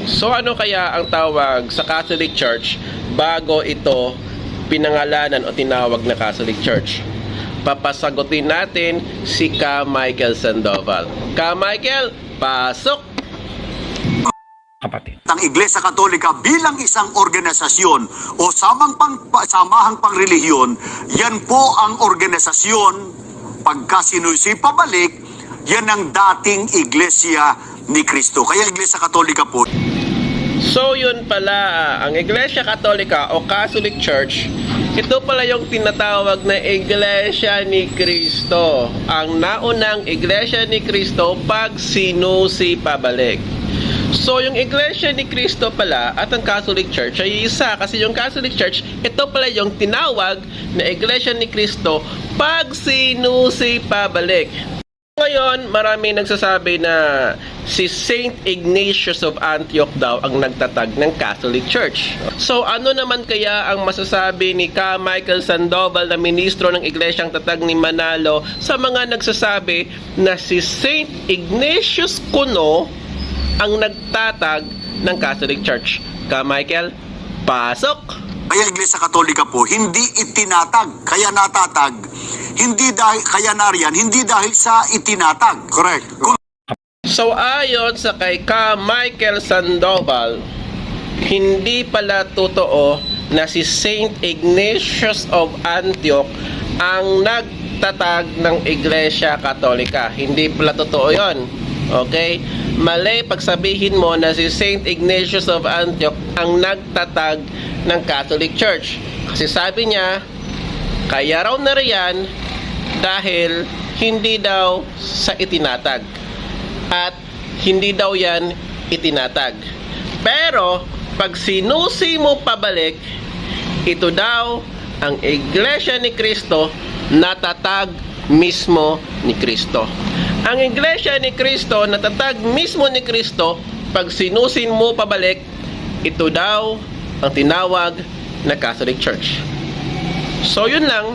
So ano kaya ang tawag sa Catholic Church bago ito pinangalanan o tinawag na Catholic Church? Papasagutin natin si Ka Michael Sandoval. Ka Michael, pasok! Kapatid. Ang Iglesia Katolika bilang isang organisasyon o samahang pangrelihiyon, yan po ang organisasyon pagka sinusi pabalik, yan ang dating Iglesia ni Cristo. Kaya Iglesia Katolika po. So yun pala, ang Iglesia Katolika o Catholic Church, ito pala yung tinatawag na Iglesia ni Cristo. Ang naunang Iglesia ni Cristo pag sinusi pabalik. So yung Iglesia ni Cristo pala at ang Catholic Church ay isa, kasi yung Catholic Church, ito pala yung tinawag na Iglesia ni Cristo pag sinusi pabalik. Ngayon, marami nagsasabi na si Saint Ignatius of Antioch daw ang nagtatag ng Catholic Church. So ano naman kaya ang masasabi ni Ka Michael Sandoval na ministro ng Iglesyang Tatag ni Manalo sa mga nagsasabi na si Saint Ignatius kuno ang nagtatag ng Catholic Church? Ka Michael, pasok! Kaya Iglesia Katolika po, hindi itinatag, kaya natatag. Hindi dahil, kaya nariyan, hindi dahil sa itinatag. Correct. So ayon sa kay Ka Michael Sandoval, hindi pala totoo na si Saint Ignatius of Antioch ang nagtatag ng Iglesia Katolika. Hindi pala totoo yon. Okay? Mali pagsabihin mo na si Saint Ignatius of Antioch ang nagtatag ng Catholic Church. Kasi sabi niya, kaya raw na riyan dahil hindi daw sa itinatag. At hindi daw yan itinatag. Pero pag sinusi mo pabalik, ito daw ang Iglesia ni Cristo, natatag mismo ni Cristo. Ang Iglesia ni Cristo, natatag mismo ni Cristo, pag sinusin mo pabalik, ito daw ang tinawag na Catholic Church. So yun lang.